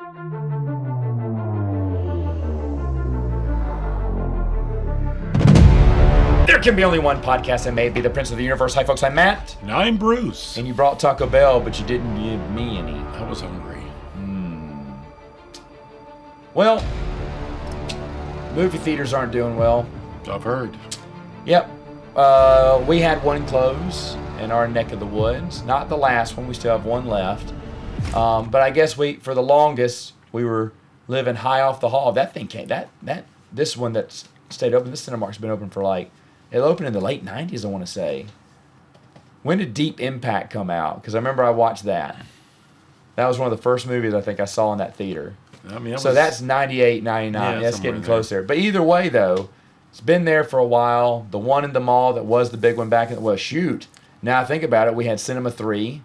There can be only one podcast that may be the Prince of the Universe. Hi, folks. I'm Matt. And I'm Bruce. And you brought Taco Bell, but you didn't give me any. I was hungry. Well, movie theaters aren't doing well. I've heard. Yep. We had one close in our neck of the woods. Not the last one. We still have one left. But I guess for the longest, we were living high off the hall. That thing came. This one that's stayed open. This Cinemark's been open for it opened in the late 90s, I want to say. When did Deep Impact come out? Because I remember I watched that. That was one of the first movies I think I saw in that theater. I mean, that's 98, 99. Yeah, that's getting close there. But either way, though, it's been there for a while. The one in the mall that was the big one back in shoot. Now I think about it, we had Cinema 3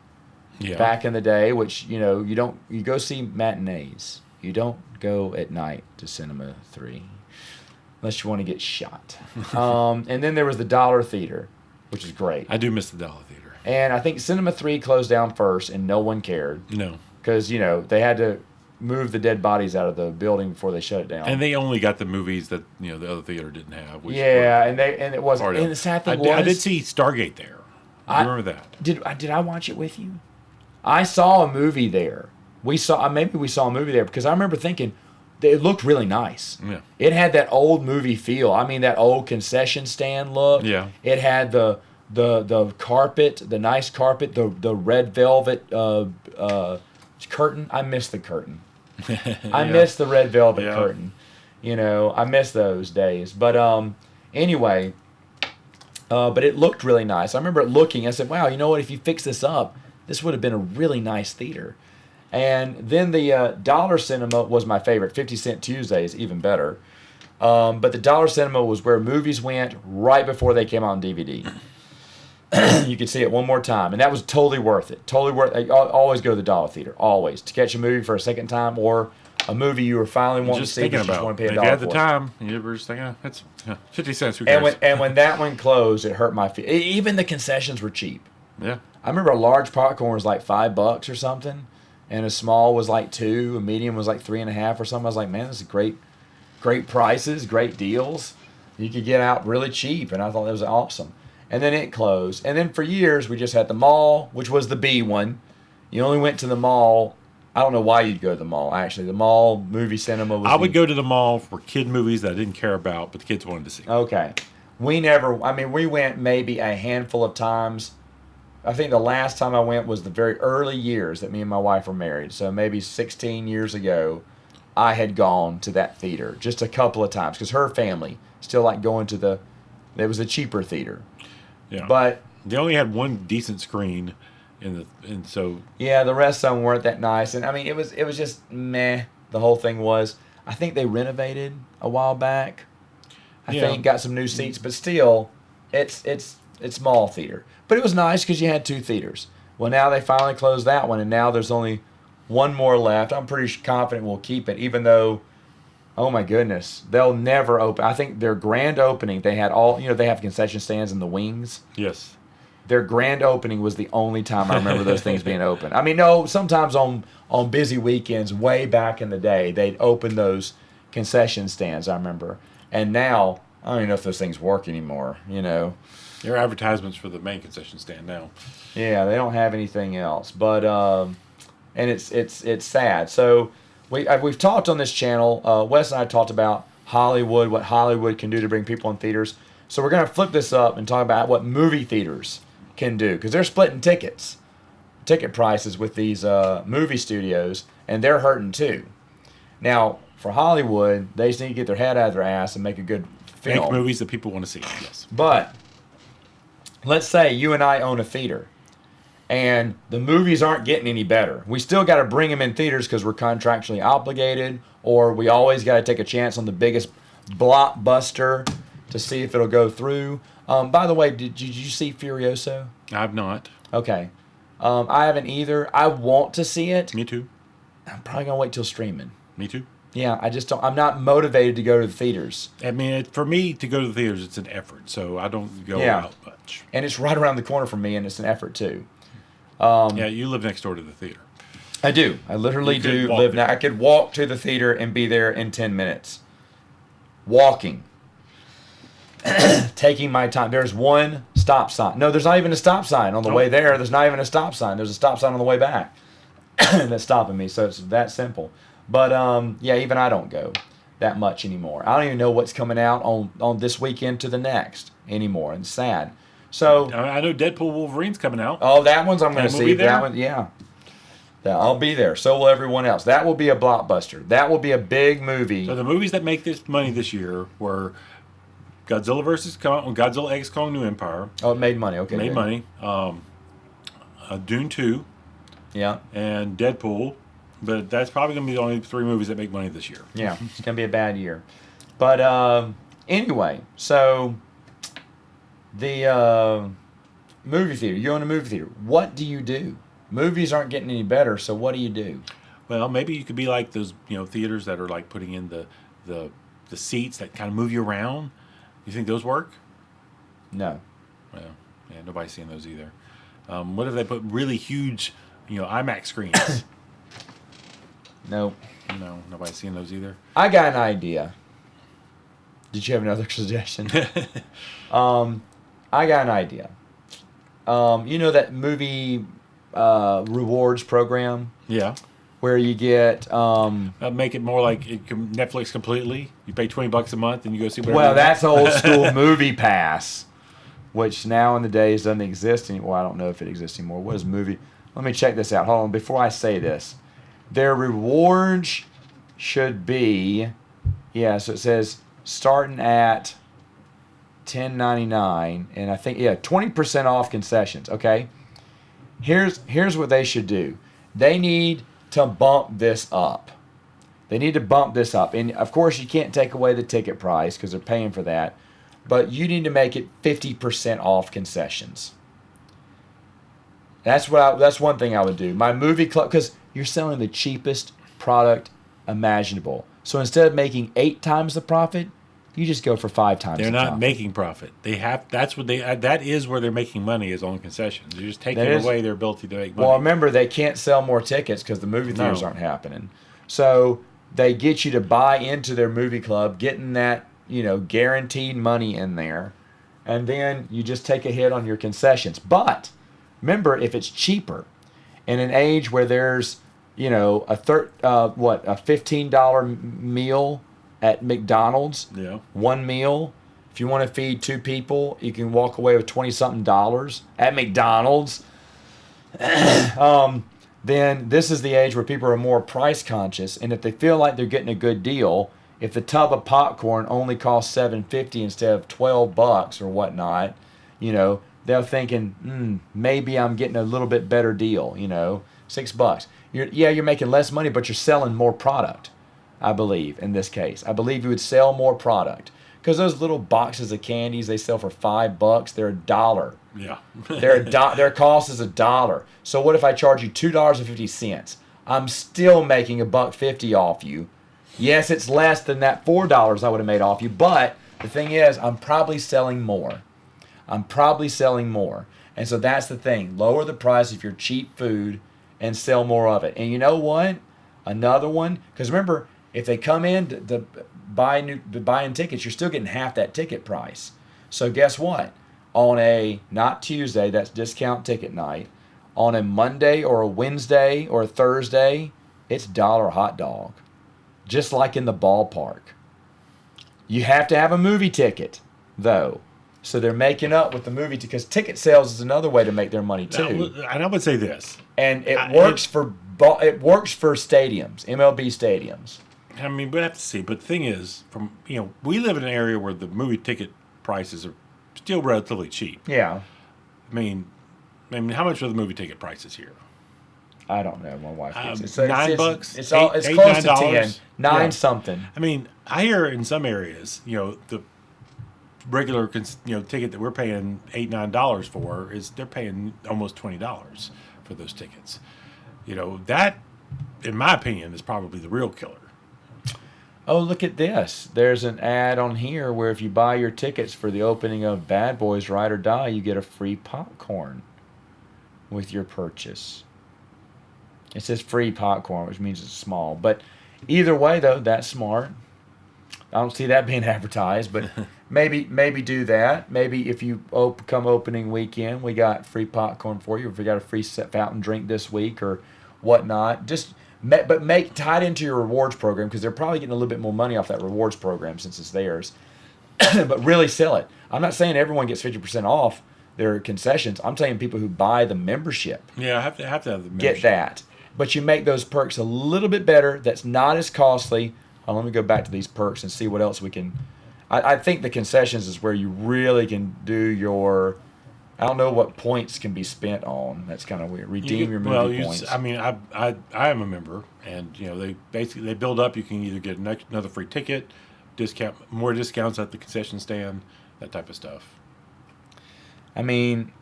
back in the day, which, you go see matinees. You don't go at night to Cinema 3 unless you want to get shot. And then there was the Dollar Theater, which is great. I do miss the Dollar Theater. And I think Cinema 3 closed down first, and no one cared. No. Because, they had to move the dead bodies out of the building before they shut it down. And they only got the movies that the other theater didn't have. And it wasn't. And the sad thing I did see Stargate there. I remember that. Did I watch it with you? I saw a movie there. Maybe we saw a movie there because I remember thinking it looked really nice. Yeah. It had that old movie feel. I mean, that old concession stand look. Yeah. It had the carpet, the nice carpet, the red velvet curtain. I miss the curtain. I miss the red velvet curtain. I miss those days. But anyway, but it looked really nice. I remember it looking. I said, "Wow, you know what? If you fix this up, this would have been a really nice theater." And then the Dollar Cinema was my favorite. 50 Cent Tuesdays, even better. But the Dollar Cinema was where movies went right before they came out on DVD. You could see it one more time, and that was totally worth it. Totally worth it. Always go to the Dollar Theater, always, to catch a movie for a second time or a movie you were finally wanting to see. Thinking but you just about want to pay if $1 you had the for it. time, you were just thinking, it's 50 cents. Who cares? And when that one closed, it hurt my feet. Even the concessions were cheap. Yeah. I remember a large popcorn was like $5 or something, and a small was like $2, a medium was like $3.50 or something. I was like, man, this is great prices, great deals. You could get out really cheap, and I thought that was awesome. And then it closed. And then for years, we just had the mall, which was the B one. You only went to the mall. I don't know why you'd go to the mall, actually. The mall movie cinema was... I would go to the mall for kid movies that I didn't care about, but the kids wanted to see. Okay. We went maybe a handful of times. I think the last time I went was the very early years that me and my wife were married. So maybe 16 years ago, I had gone to that theater just a couple of times because her family still liked going to it was a cheaper theater. Yeah. But they only had one decent screen and so the rest of them weren't that nice. And I mean, it was just meh. The whole thing was. I think they renovated a while back. I think got some new seats, but still, it's small theater. But it was nice because you had two theaters. Well, now they finally closed that one, and now there's only one more left. I'm pretty confident we'll keep it, even though, oh my goodness, they'll never open. I think their grand opening, they had they have concession stands in the wings. Yes. Their grand opening was the only time I remember those things being open. I mean, no, sometimes on busy weekends, way back in the day, they'd open those concession stands, I remember. And now, I don't even know if those things work anymore, There are advertisements for the main concession stand now. Yeah, they don't have anything else. But, and it's sad. So, we've talked on this channel, Wes and I talked about Hollywood, what Hollywood can do to bring people in theaters. So we're going to flip this up and talk about what movie theaters can do. Because they're splitting ticket prices with these movie studios, and they're hurting too. Now, for Hollywood, they just need to get their head out of their ass and make a good film. Make movies that people want to see, yes. But let's say you and I own a theater, and the movies aren't getting any better. We still got to bring them in theaters because we're contractually obligated, or we always got to take a chance on the biggest blockbuster to see if it'll go through. By the way, did you see Furiosa? I've not. Okay. I haven't either. I want to see it. Me too. I'm probably going to wait till streaming. Me too. Yeah, I just don't. I'm not motivated to go to the theaters. I mean, for me to go to the theaters, it's an effort, so I don't go out much. And it's right around the corner from me, and it's an effort too. Yeah, you live next door to the theater. I do. I literally You could do walk live there. now. I could walk to the theater and be there in 10 minutes. Walking. Taking my time. There's one stop sign. No, there's not even a stop sign on the way there. There's not even a stop sign. There's a stop sign on the way back that's stopping me. So it's that simple. But yeah, even I don't go that much anymore. I don't even know what's coming out on this weekend to the next anymore. And it's sad. So I know Deadpool Wolverine's coming out. oh, that one's I'm going to And we'll see. be there? That one, yeah. I'll be there. So will everyone else. That will be a blockbuster. That will be a big movie. So the movies that make this money this year were Godzilla vs. Kong, Godzilla X Kong New Empire, Oh, it made money. Okay, made good. money. Dune 2 Yeah, and Deadpool, but that's probably going to be the only 3 movies that make money this year. yeah. It's gonna be a bad year, but anyway. So the movie theater. You own a movie theater. What do you do? Movies aren't getting any better. So what do you do? Well, maybe you could be like those, theaters that are like putting in the seats that kind of move you around. You think those work? No. Well, yeah, nobody's seeing those either. What if they put really huge, IMAX screens? No. No, nobody's seeing those either. I got an idea. Did you have another suggestion? I got an idea. You know that movie rewards program Yeah. where you get Make it more like Netflix completely. You pay $20 a month and you go see whatever. well, you that's old school Movie Pass, which now in the days doesn't exist anymore. Well, I don't know if it exists anymore. What is movie? Let me check this out. Hold on. Before I say this, their rewards should be, yeah. So it says starting at $10.99, and I think 20% off concessions. Okay. Here's what they should do. They need to bump this up. They need to bump this up. And of course, you can't take away the ticket price because they're paying for that. But you need to make it 50% off concessions. That's one thing I would do. My movie club, because you're selling the cheapest product imaginable. So instead of making 8 times the profit, you just go for 5 times They're the not profit. making profit. That is where they're making money, is on concessions. You're just taking That is- away their ability to make money. Well, remember, they can't sell more tickets because the movie theaters No. aren't happening. So they get you to buy into their movie club, getting that, guaranteed money in there. And then you just take a hit on your concessions. But remember, if it's cheaper in an age where there's, a $15 meal at McDonald's, Yeah. one meal. If you want to feed 2 people, you can walk away with $20-something at McDonald's. Then this is the age where people are more price conscious, and if they feel like they're getting a good deal, if the tub of popcorn only costs $7.50 instead of $12 or whatnot, they're thinking, maybe I'm getting a little bit better deal. $6. You're making less money, but you're selling more product. I believe in this case, I believe you would sell more product because those little boxes of candies they sell for $5, they're $1. Yeah. Their cost is $1. So what if I charge you $2.50? I'm still making $1.50 off you. Yes, it's less than that $4 I would have made off you, but the thing is, I'm probably selling more. And so that's the thing. Lower the price of your cheap food and sell more of it. And you know what? Another one, because remember, if they come in to buying tickets, you're still getting half that ticket price. So guess what? On a, not Tuesday, that's discount ticket night, on a Monday or a Wednesday or a Thursday, it's $1 hot dog. Just like in the ballpark. You have to have a movie ticket, though. So they're making up with the movie because ticket sales is another way to make their money too. And I would say this. And it works for stadiums, MLB stadiums. I mean, we'd have to see. But the thing is, we live in an area where the movie ticket prices are still relatively cheap. Yeah. I mean, how much are the movie ticket prices here? I don't know. My wife gets $9. It's $8, close to $9. 10. 9 Yeah. something. I mean, I hear in some areas, the regular ticket that we're paying $8-9 for they're paying almost $20 for those tickets. That, in my opinion, is probably the real killer. Oh, look at this. There's an ad on here where if you buy your tickets for the opening of Bad Boys Ride or Die, you get a free popcorn with your purchase. It says free popcorn, which means it's small. But either way, though, that's smart. I don't see that being advertised, but maybe do that. Maybe if you come opening weekend, we got free popcorn for you. If we got a free fountain drink this week or whatnot, but make tied into your rewards program because they're probably getting a little bit more money off that rewards program since it's theirs. But really sell it. I'm not saying everyone gets 50% off their concessions. I'm saying people who buy the membership. Yeah, have to have the membership. Get that. But you make those perks a little bit better. That's not as costly. Let me go back to these perks and see what else we can. I think the concessions is where you really can do your. I don't know what points can be spent on. That's kind of weird. Redeem your movie points. I mean, I am a member, and they build up. You can either get another free ticket, more discounts at the concession stand, that type of stuff. I mean,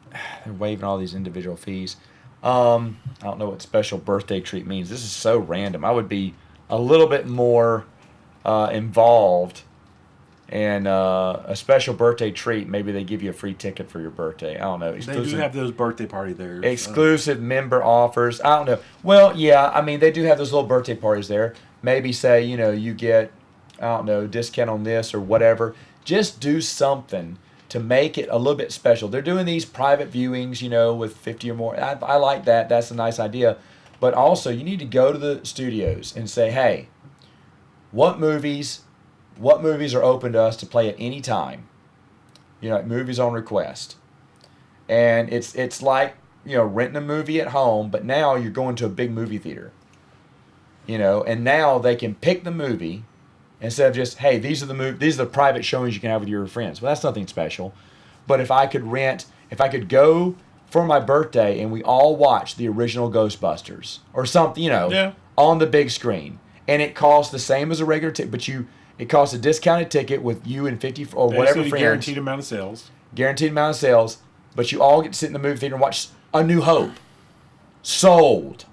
they're waiving all these individual fees. I don't know what special birthday treat means. This is so random. I would be a little bit more involved in a special birthday treat. Maybe they give you a free ticket for your birthday. I don't know. They do have those birthday party there. Exclusive member offers. I don't know. Well, yeah, I mean, they do have those little birthday parties there. Maybe say, you get, I don't know, discount on this or whatever. Just do something to make it a little bit special. They're doing these private viewings, with 50 or more. I like that. That's a nice idea. But also, you need to go to the studios and say, hey, what movies are open to us to play at any time? Like movies on request. And it's like, renting a movie at home, but now you're going to a big movie theater. And now they can pick the movie instead of just, hey, these are the private showings you can have with your friends. Well, that's nothing special. But if I could go for my birthday and we all watch the original Ghostbusters or something, on the big screen, and it costs the same as a regular ticket, but it costs a discounted ticket with you and 50 or whatever friends. Guaranteed amount of sales. Guaranteed amount of sales, but you all get to sit in the movie theater and watch A New Hope. Sold.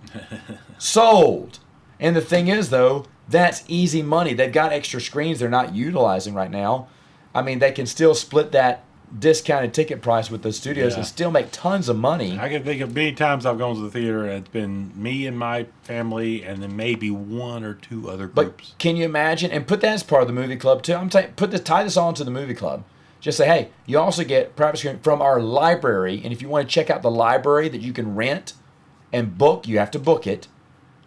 Sold. And the thing is, though, that's easy money. They've got extra screens they're not utilizing right now. I mean, they can still split that discounted ticket price with the studios and still make tons of money. I can think of many times I've gone to the theater and it's been me and my family and then maybe one or two other groups. But can you imagine? And put that as part of the movie club, too. I'm saying, tie this on to the movie club. Just say, hey, you also get private screen from our library. And if you want to check out the library that you can rent and book, you have to book it.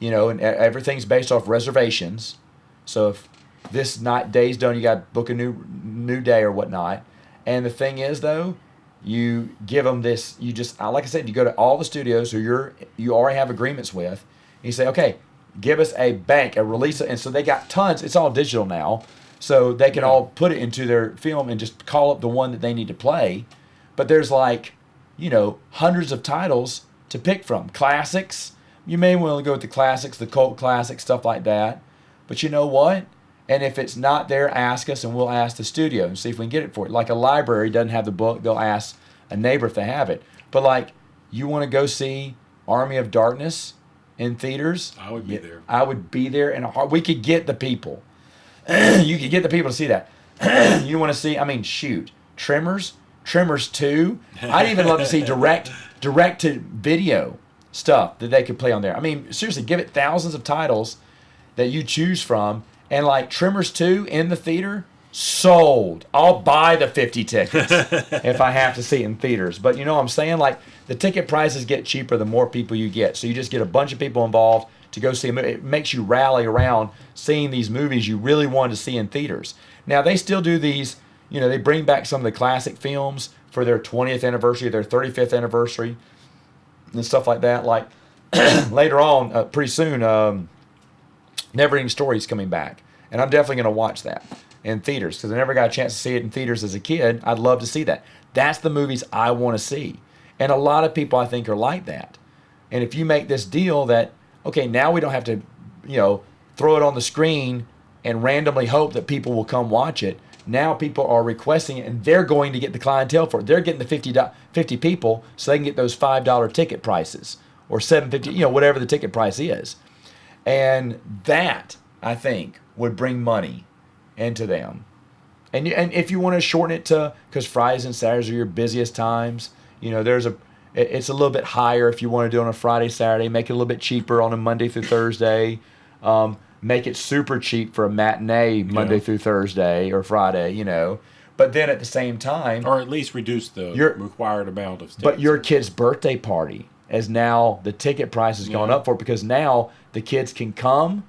And everything's based off reservations. So if this day's done, you got to book a new day or whatnot. And the thing is, though, you give them this. You just, like I said, you go to all the studios who you already have agreements with. And you say, okay, give us a bank, a release, and so they got tons. It's all digital now, so they can all put it into their film and just call up the one that they need to play. But there's hundreds of titles to pick from. Classics. You may want to go with the classics, the cult classics, stuff like that. But you know what? And if it's not there, ask us, and we'll ask the studio and see if we can get it for you. Like a library doesn't have the book, they'll ask a neighbor if they have it. But you want to go see Army of Darkness in theaters? I would be there. I would be there, and we could get the people. You could get the people to see that. You want to see? I mean, shoot, Tremors 2. I'd even love to see direct to video stuff that they could play on there. I mean, seriously, give it thousands of titles that you choose from, and Tremors 2 in the theater, sold. I'll buy the 50 tickets if I have to see it in theaters. But you know what I'm saying? The ticket prices get cheaper the more people you get. So you just get a bunch of people involved to go see a movie. It makes you rally around seeing these movies you really wanted to see in theaters. Now, they still do these, they bring back some of the classic films for their 20th anniversary, their 35th anniversary, and stuff like that. Later on, pretty soon, Neverending Story is coming back. And I'm definitely going to watch that in theaters because I never got a chance to see it in theaters as a kid. I'd love to see that. That's the movies I want to see. And a lot of people, I think, are like that. And if you make this deal that, okay, now we don't have to, throw it on the screen and randomly hope that people will come watch it. Now people are requesting it, and they're going to get the clientele for it. They're getting the 50 people so they can get those $5 ticket prices or $7.50, whatever the ticket price is. And that, I think, would bring money into them. And if you want to shorten it to, because Fridays and Saturdays are your busiest times, there's It's a little bit higher if you want to do it on a Friday, Saturday. Make it a little bit cheaper on a Monday through Thursday. Make it super cheap for a matinee Monday through Thursday or Friday, you know. But then at the same time, or at least reduce the required amount of tickets. But your kid's birthday party, as now the ticket price has gone up for it, because now the kids can come.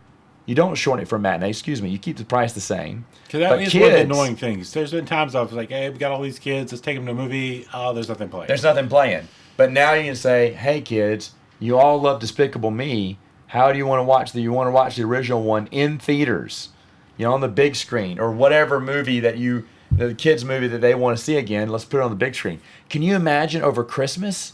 You don't shorten it for a matinee, excuse me. You keep the price the same. Because that is one of the annoying things. There's been times I was like, hey, we got all these kids. Let's take them to a movie. Oh, there's nothing playing. There's nothing playing. But now you can say, hey, kids, you all love Despicable Me. How do you want to watch you want to watch the original one in theaters, you know, on the big screen, or whatever movie the kids' movie that they want to see again, let's put it on the big screen. Can you imagine over Christmas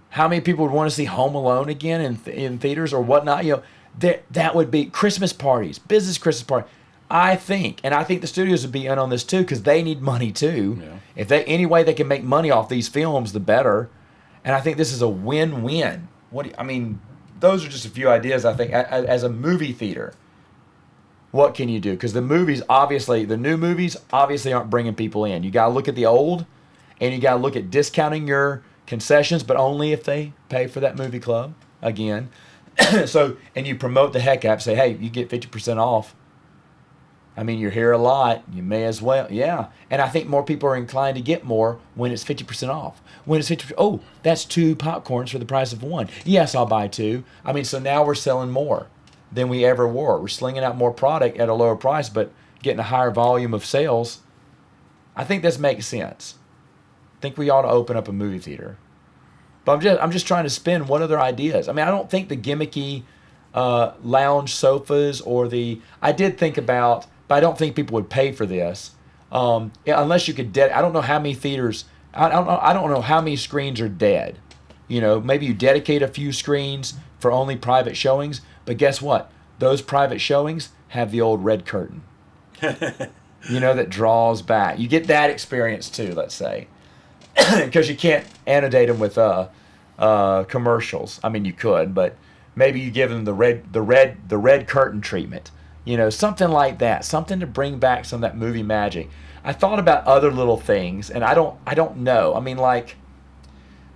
how many people would want to see Home Alone again in theaters or whatnot? You know, that would be Christmas parties, business Christmas party. I think the studios would be in on this too, because they need money too. Yeah. If any way they can make money off these films, the better. And I think this is a win-win. Those are just a few ideas. I think as a movie theater, what can you do? Because the new movies obviously aren't bringing people in. You got to look at the old, and you got to look at discounting your concessions, but only if they pay for that movie club again. And you promote the heck out of it, say, hey, you get 50% off. I mean, you're here a lot. You may as well. Yeah. And I think more people are inclined to get more when it's 50% off. When it's 50%, oh, that's 2 popcorns for the price of 1. Yes, I'll buy 2. So now we're selling more than we ever were. We're slinging out more product at a lower price, but getting a higher volume of sales. I think this makes sense. I think we ought to open up a movie theater. But I'm just trying to spin what other ideas. I don't think the gimmicky lounge sofas I did think about, but I don't think people would pay for this unless you could. I don't know how many theaters. I don't know how many screens are dead. You know, maybe you dedicate a few screens for only private showings. But guess what? Those private showings have the old red curtain. That draws back. You get that experience too. Let's say, because you can't annotate them with commercials. You could, but maybe you give them the red curtain treatment. Something like that. Something to bring back some of that movie magic. I thought about other little things, and I don't know.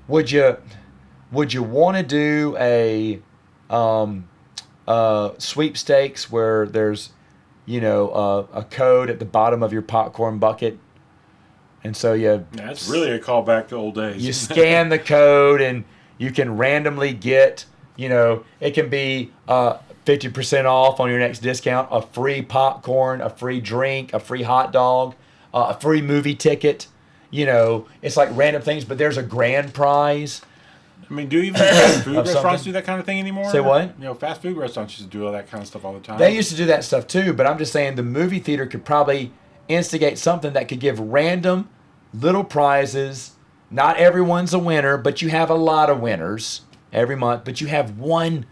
Would you want to do a sweepstakes where there's a code at the bottom of your popcorn bucket, and so that's really a callback to old days. You scan the code and you can randomly get it can be 50% off on your next discount, a free popcorn, a free drink, a free hot dog, a free movie ticket. It's like random things, but there's a grand prize. Do even fast food restaurants do that kind of thing anymore? Say what? Fast food restaurants used to do all that kind of stuff all the time. They used to do that stuff too, but I'm just saying the movie theater could probably instigate something that could give random little prizes. Not everyone's a winner, but you have a lot of winners every month. But you have one.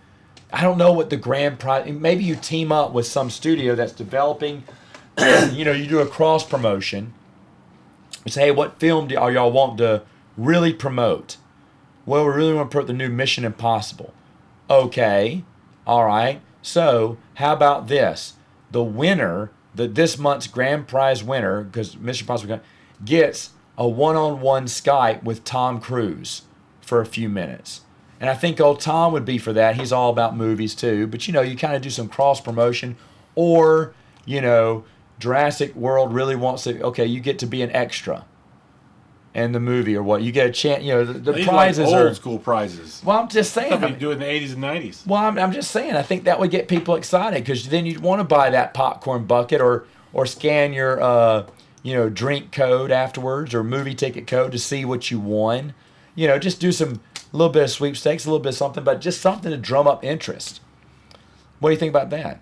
I don't know what the grand prize. Maybe you team up with some studio that's developing. You do a cross promotion. You say, hey, what film are y'all wanting to really promote? Well, we really want to promote the new Mission Impossible. Okay, all right. So how about this? The winner, this month's grand prize winner, because Mission Impossible gets a one-on-one Skype with Tom Cruise for a few minutes. And I think old Tom would be for that. He's all about movies too. But, you kind of do some cross-promotion. Or, Jurassic World really wants to, okay, you get to be an extra in the movie or what. You get a chance, the prizes like are old school prizes. Well, I'm just saying. Stuff you do in the 80s and 90s. Well, I'm just saying. I think that would get people excited because then you'd want to buy that popcorn bucket or scan your, drink code afterwards or movie ticket code to see what you won. Just do a little bit of sweepstakes, a little bit of something, but just something to drum up interest. What do you think about that?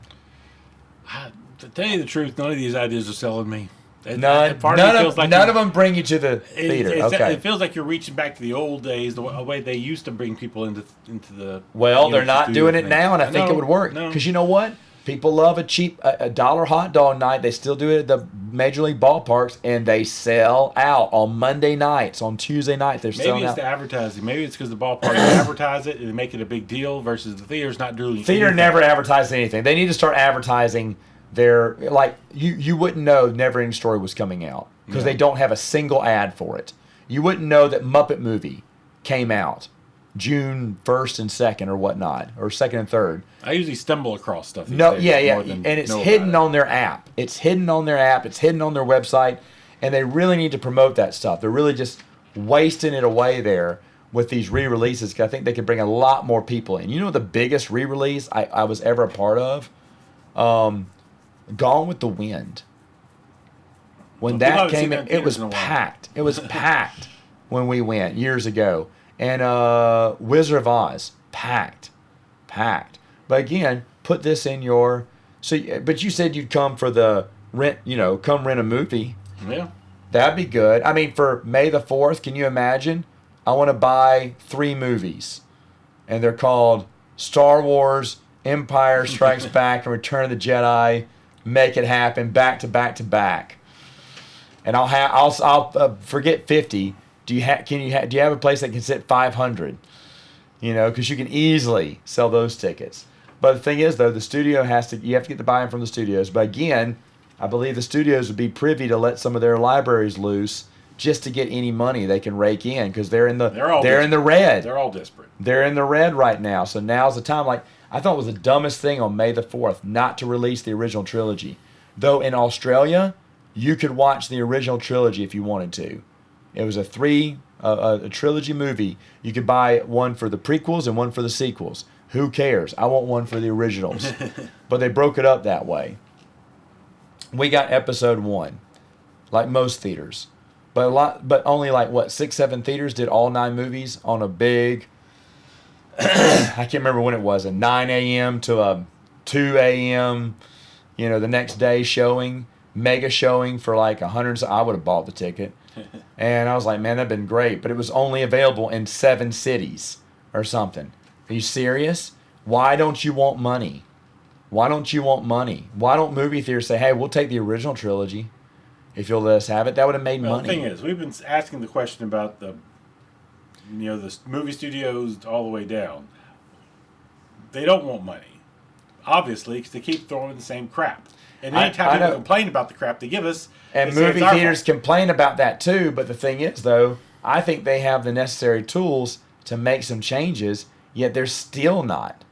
To tell you the truth, none of these ideas are selling me. None of them bring you to the theater. Okay. It feels like you're reaching back to the old days, the way they used to bring people into the. Well, they're not doing it now, and I think it would work. Because you know what? People love a cheap $1 hot dog night. They still do it at the Major League ballparks, and they sell out on Monday nights, on Tuesday nights. They're selling out. Maybe it's the advertising. Maybe it's because the ballparks advertise it and they make it a big deal versus the theater's not doing anything. Theater never advertised anything. They need to start advertising their, you wouldn't know Neverending Story was coming out because they don't have a single ad for it. You wouldn't know that Muppet Movie came out. June 1st and 2nd or whatnot, or 2nd and 3rd. I usually stumble across stuff. No, yeah. And it's hidden on their app. It's hidden on their app. It's hidden on their website. And they really need to promote that stuff. They're really just wasting it away there with these re-releases. 'Cause I think they could bring a lot more people in. You know the biggest re-release I was ever a part of? Gone with the Wind. When that came in, it was packed. It was packed when we went years ago. And Wizard of Oz, packed. But again, put this in your. But you said you'd come for the rent. Come rent a movie. Yeah, that'd be good. I mean, for May the 4th, can you imagine? I want to buy 3 movies, and they're called Star Wars, Empire Strikes Back, and Return of the Jedi. Make it happen, back to back to back. And I'll forget 50. Do you have a place that can sit 500? Because you can easily sell those tickets. But the thing is, though, the studio you have to get the buy-in from the studios. But again, I believe the studios would be privy to let some of their libraries loose just to get any money they can rake in, because they're in the red. They're all desperate. They're in the red right now. So now's the time. Like, I thought it was the dumbest thing on May the 4th not to release the original trilogy. Though in Australia, you could watch the original trilogy if you wanted to. It was a trilogy movie. You could buy one for the prequels and one for the sequels. Who cares? I want one for the originals. But they broke it up that way. We got episode 1, like most theaters. But only 6, 7 theaters did all 9 movies on a big, I can't remember when it was, a 9 a.m. to a 2 a.m., the next day showing, mega showing for like 100. I would have bought the ticket. And I was like, man, that'd been great. But it was only available in 7 cities or something. Are you serious? Why don't you want money? Why don't movie theaters say, hey, we'll take the original trilogy if you'll let us have it? That would have made money. The thing is, we've been asking the question about the movie studios all the way down. They don't want money, obviously, because they keep throwing the same crap. And anytime people complain about the crap they give us, and movie theaters complain about that too. But the thing is, though, I think they have the necessary tools to make some changes, yet they're still not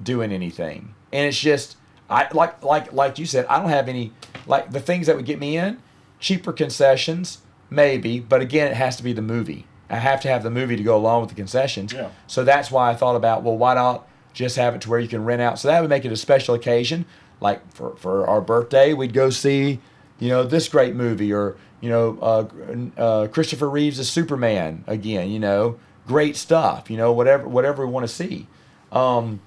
doing anything. And it's just, like you said, I don't have any, the things that would get me in, cheaper concessions, maybe. But again, it has to be the movie. I have to have the movie to go along with the concessions. Yeah. So that's why I thought about, well, why not just have it to where you can rent out? So that would make it a special occasion. Like for our birthday, we'd go see, this great movie, or Christopher Reeves' Superman again. Great stuff. Whatever we want to see. And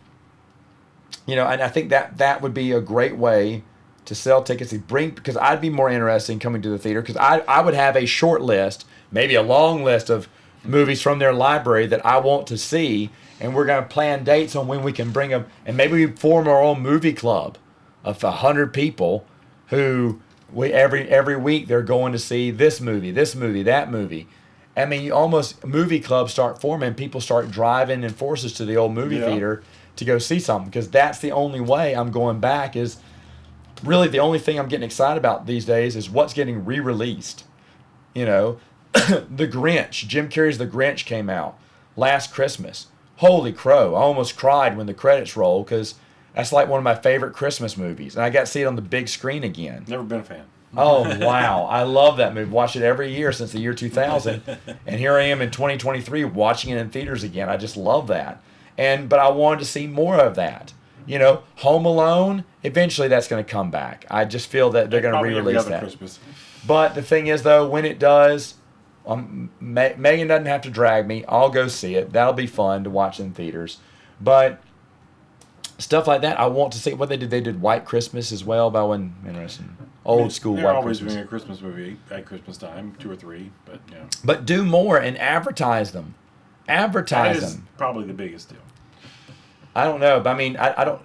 I think that would be a great way to sell tickets because I'd be more interested in coming to the theater, because I would have a short list, maybe a long list of movies from their library that I want to see, and we're going to plan dates on when we can bring them, and maybe we form our own movie club of 100 people who every week they're going to see this movie, that movie. I mean, movie clubs start forming, people start driving in forces to the old movie theater to go see something, because that's the only way I'm going back. Is really the only thing I'm getting excited about these days is what's getting re-released. The Grinch, Jim Carrey's The Grinch came out last Christmas. Holy crow, I almost cried when the credits rolled, because that's like one of my favorite Christmas movies. And I got to see it on the big screen again. Never been a fan. Oh, wow. I love that movie. Watch it every year since the year 2000. And here I am in 2023 watching it in theaters again. I just love that. But I wanted to see more of that. Home Alone, eventually that's going to come back. I just feel that they're going to re-release that. Christmas. But the thing is, though, when it does, Megan doesn't have to drag me. I'll go see it. That'll be fun to watch in theaters. But stuff like that, I want to see what they did. They did White Christmas as well. Interesting. Old school White Christmas. They're always doing a Christmas movie at Christmas time, 2 or 3. But yeah. But do more and advertise them. That is probably the biggest deal. I don't know, but I mean, I don't.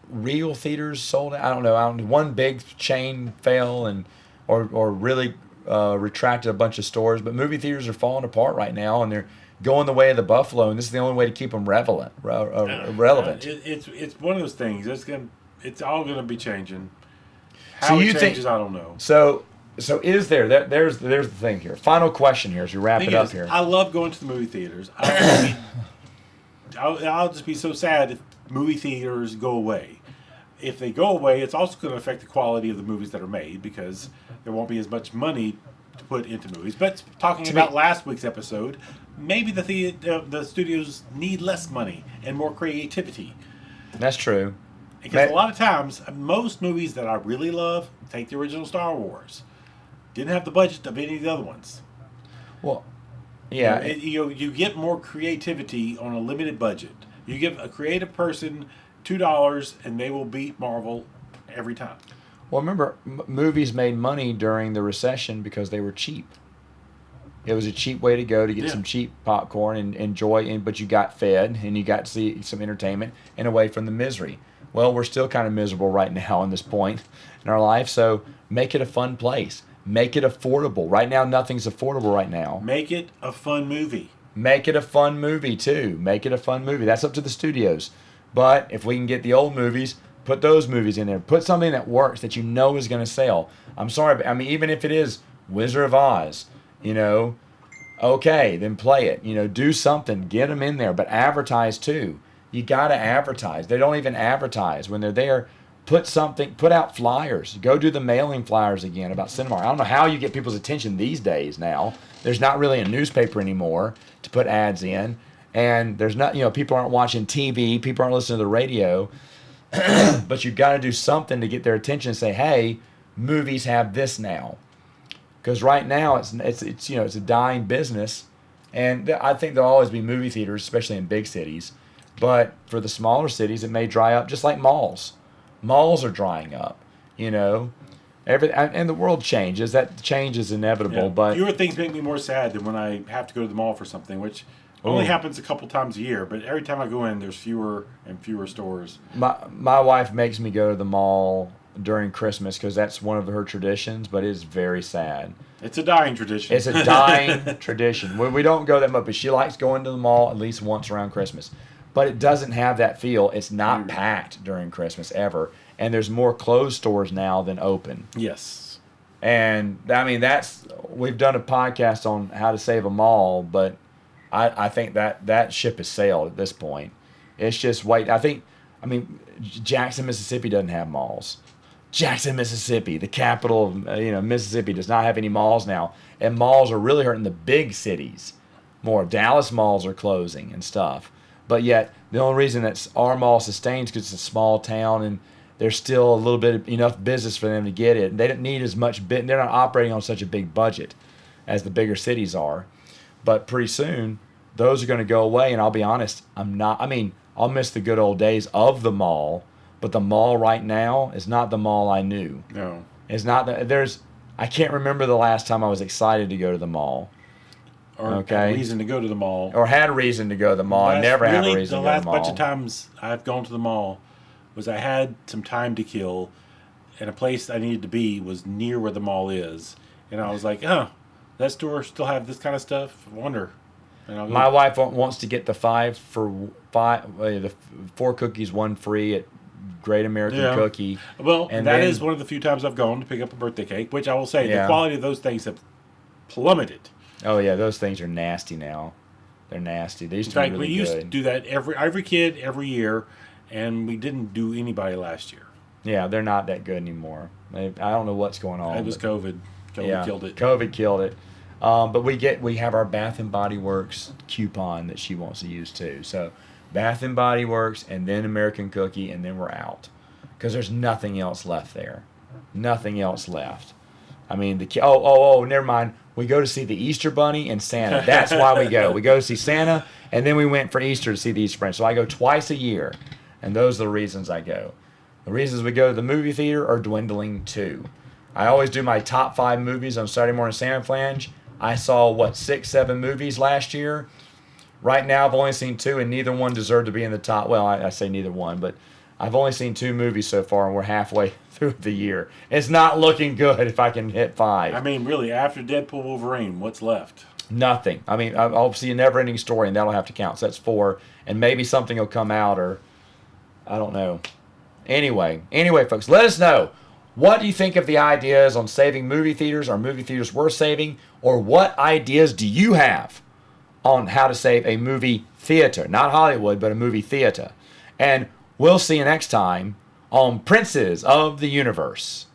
Real theaters sold out. I don't know. One big chain fell or really retracted a bunch of stores. But movie theaters are falling apart right now, and they're going the way of the buffalo. And this is the only way to keep them relevant. It's one of those things. It's all gonna be changing. How it changes, I don't know. So So is there that there's the thing here. Final question here as we wrap it up here. I love going to the movie theaters. I'll just be so sad if movie theaters go away. If they go away, it's also going to affect the quality of the movies that are made because there won't be as much money to put into movies. But talking about last week's episode, maybe the studios need less money and more creativity. That's true. Because a lot of times, most movies that I really love, take the original Star Wars, didn't have the budget of any of the other ones. Well, yeah. You get more creativity on a limited budget. You give a creative person $2 and they will beat Marvel every time. Well, remember, movies made money during the recession because they were cheap. It was a cheap way to go to get some cheap popcorn and enjoy, but you got fed and you got to see some entertainment and away from the misery. Well, we're still kind of miserable right now in this point in our life, so make it a fun place. Make it affordable. Right now, nothing's affordable right now. Make it a fun movie. Make it a fun movie, too. Make it a fun movie. That's up to the studios. But if we can get the old movies, put those movies in there. Put something that works, that you know is going to sell. I'm sorry, but I mean, even if it is Wizard of Oz, okay, then play it. Do something. Get them in there, but advertise, too. You got to advertise. They don't even advertise when they're there. Put out flyers. Go do the mailing flyers again about Cinemark. I don't know how you get people's attention these days now. There's not really a newspaper anymore to put ads in. And there's not, people aren't watching TV. People aren't listening to the radio. But you've got to do something to get their attention and say, hey, movies have this now. Because right now it's a dying business. And I think there'll always be movie theaters, especially in big cities. But for the smaller cities, it may dry up just like malls. Malls are drying up, and the world changes. That change is inevitable. Yeah. But fewer things make me more sad than when I have to go to the mall for something, which only happens a couple times a year. But every time I go in, there's fewer and fewer stores. My wife makes me go to the mall during Christmas because that's one of her traditions. But it's very sad. It's a dying tradition. It's a dying tradition. We don't go that much, but she likes going to the mall at least once around Christmas. But it doesn't have that feel. It's not packed during Christmas ever. And there's more closed stores now than open. Yes. And, I mean, we've done a podcast on how to save a mall, but I think that ship has sailed at this point. It's just Jackson, Mississippi doesn't have malls. Jackson, Mississippi, the capital of Mississippi, does not have any malls now. And malls are really hurting the big cities more. Dallas malls are closing and stuff. But yet, the only reason that our mall sustains because it's a small town and there's still a little bit of enough business for them to get it. And they don't need as much they're not operating on such a big budget as the bigger cities are. But pretty soon, those are going to go away. And I'll be honest, I'll miss the good old days of the mall. But the mall right now is not the mall I knew. No. It's not. I can't remember the last time I was excited to go to the mall. Or had a reason to go to the mall. Or had a reason to go to the mall. I never had a reason to go to the mall. The last bunch of times I've gone to the mall was I had some time to kill, and a place I needed to be was near where the mall is. And I was like, that store still have this kind of stuff? I wonder. My wife wants to get the 4 cookies, 1 free at Great American Cookie. Well, and that is one of the few times I've gone to pick up a birthday cake, which I will say the quality of those things have plummeted. Oh yeah, those things are nasty now. They're nasty. They used to be really good. We used to do that every kid every year, and we didn't do anybody last year. Yeah, they're not that good anymore. I don't know what's going on. It was COVID. COVID killed it. COVID killed it. But we have our Bath and Body Works coupon that she wants to use too. So Bath and Body Works, and then American Cookie, and then we're out because there's nothing else left there. Nothing else left. I mean, never mind. We go to see the Easter Bunny and Santa. That's why we go. We go to see Santa, and then we went for Easter to see the Easter Bunny. So I go twice a year, and those are the reasons I go. The reasons we go to the movie theater are dwindling too. I always do my top 5 movies on Saturday Morning Santa Flange. I saw, 6, 7 movies last year. Right now, I've only seen 2, and neither one deserved to be in the top. Well, I say neither one, but I've only seen 2 movies so far, and we're halfway through the year. It's not looking good if I can hit 5. I mean, really, after Deadpool Wolverine, what's left? Nothing. I mean, I'll see a never-ending story, and that'll have to count. So that's 4, and maybe something will come out, or I don't know. Anyway, folks, let us know. What do you think of the ideas on saving movie theaters? Are movie theaters worth saving? Or what ideas do you have on how to save a movie theater? Not Hollywood, but a movie theater. And we'll see you next time on Princes of the Universe.